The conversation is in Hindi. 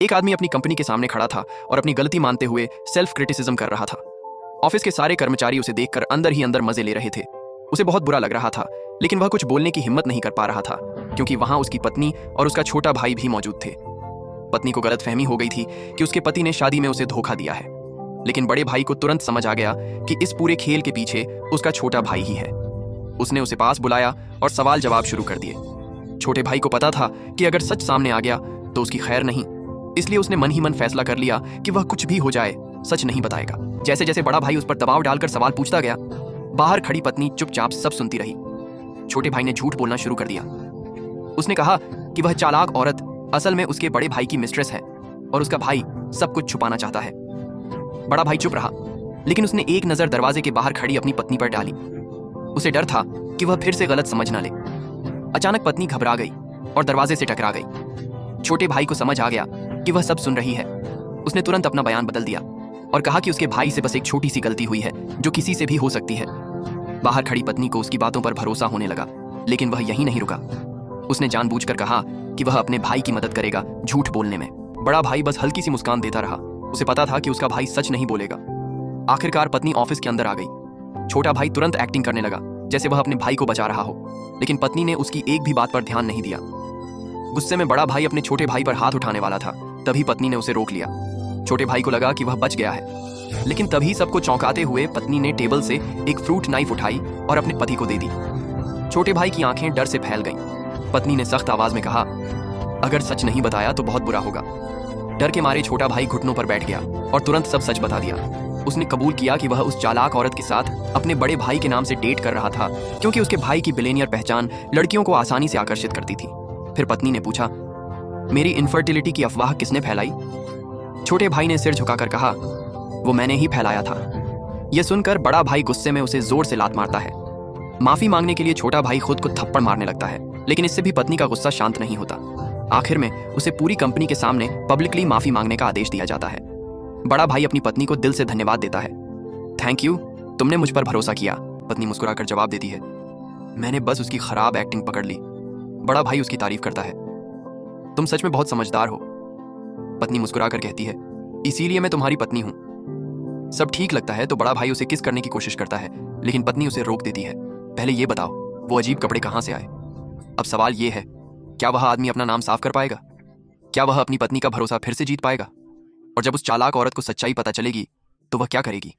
एक आदमी अपनी कंपनी के सामने खड़ा था और अपनी गलती मानते हुए सेल्फ क्रिटिसिज्म कर रहा था। ऑफिस के सारे कर्मचारी उसे देखकर अंदर ही अंदर मजे ले रहे थे। उसे बहुत बुरा लग रहा था, लेकिन वह कुछ बोलने की हिम्मत नहीं कर पा रहा था, क्योंकि वहां उसकी पत्नी और उसका छोटा भाई भी मौजूद थे। पत्नी को गलतफहमी हो गई थी कि उसके पति ने शादी में उसे धोखा दिया है, लेकिन बड़े भाई को तुरंत समझ आ गया कि इस पूरे खेल के पीछे उसका छोटा भाई ही है। उसने उसे पास बुलाया और सवाल जवाब शुरू कर दिए। छोटे भाई को पता था कि अगर सच सामने आ गया तो उसकी खैर नहीं, इसलिए उसने मन ही मन फैसला कर लिया कि वह कुछ भी हो जाए सच नहीं बताएगा। जैसे जैसे बड़ा भाई उस पर दबाव डालकर सवाल पूछता गया, बाहर खड़ी पत्नी चुपचाप सब सुनती रही। छोटे भाई ने झूठ बोलना शुरू कर दिया। उसने कहा कि वह चालाक औरत असल में उसके बड़े भाई की मिस्ट्रेस है और उसका भाई सब कुछ छुपाना चाहता है। बड़ा भाई चुप रहा, लेकिन उसने एक नजर दरवाजे के बाहर खड़ी अपनी पत्नी पर डाली। उसे डर था कि वह फिर से गलत समझ ना ले। अचानक पत्नी घबरा गई और दरवाजे से टकरा गई। छोटे भाई को समझ आ गया कि वह सब सुन रही है। उसने तुरंत अपना बयान बदल दिया और कहा कि उसके भाई से बस एक छोटी सी गलती हुई है जो किसी से भी हो सकती है। बाहर खड़ी पत्नी को उसकी बातों पर भरोसा होने लगा, लेकिन वह यहीं नहीं रुका। उसने जानबूझकर कहा कि वह अपने भाई की मदद करेगा झूठ बोलने में। बड़ा भाई बस हल्की सी मुस्कान देता रहा। उसे पता था कि उसका भाई सच नहीं बोलेगा। आखिरकार पत्नी ऑफिस के अंदर आ गई। छोटा भाई तुरंत एक्टिंग करने लगा जैसे वह अपने भाई को बचा रहा हो, लेकिन पत्नी ने उसकी एक भी बात पर ध्यान नहीं दिया। गुस्से में बड़ा भाई अपने छोटे भाई पर हाथ उठाने वाला था, तभी पत्नी ने उसे रोक लिया। छोटे भाई को लगा कि वह बच गया है, लेकिन तभी सबको चौंकाते हुए पत्नी ने टेबल से एक फ्रूट नाइफ उठाई और अपने पति को दे दी। छोटे भाई की आंखें डर से फैल गईं। पत्नी ने सख्त आवाज में कहा, अगर सच नहीं बताया तो बहुत बुरा होगा। डर के मारे छोटा भाई घुटनों पर बैठ गया और तुरंत सब सच बता दिया। उसने कबूल किया कि वह उस चालाक औरत के साथ अपने बड़े भाई के नाम से डेट कर रहा था, क्योंकि उसके भाई की बिलियनियर पहचान लड़कियों को आसानी से आकर्षित करती थी। फिर पत्नी ने पूछा, मेरी इनफर्टिलिटी की अफवाह किसने फैलाई? छोटे भाई ने सिर झुकाकर कहा, वो मैंने ही फैलाया था। यह सुनकर बड़ा भाई गुस्से में उसे जोर से लात मारता है। माफी मांगने के लिए छोटा भाई खुद को थप्पड़ मारने लगता है, लेकिन इससे भी पत्नी का गुस्सा शांत नहीं होता। आखिर में उसे पूरी कंपनी के सामने पब्लिकली माफी मांगने का आदेश दिया जाता है। बड़ा भाई अपनी पत्नी को दिल से धन्यवाद देता है। थैंक यू, तुमने मुझ पर भरोसा किया। पत्नी मुस्कुराकर जवाब देती है, मैंने बस उसकी खराब एक्टिंग पकड़ ली। बड़ा भाई उसकी तारीफ करता है, तुम सच में बहुत समझदार हो। पत्नी मुस्कुराकर कहती है, इसीलिए मैं तुम्हारी पत्नी हूं। सब ठीक लगता है तो बड़ा भाई उसे किस करने की कोशिश करता है, लेकिन पत्नी उसे रोक देती है। पहले ये बताओ, वो अजीब कपड़े कहां से आए? अब सवाल ये है, क्या वह आदमी अपना नाम साफ कर पाएगा? क्या वह अपनी पत्नी का भरोसा फिर से जीत पाएगा? और जब उस चालाक औरत को सच्चाई पता चलेगी तो वह क्या करेगी?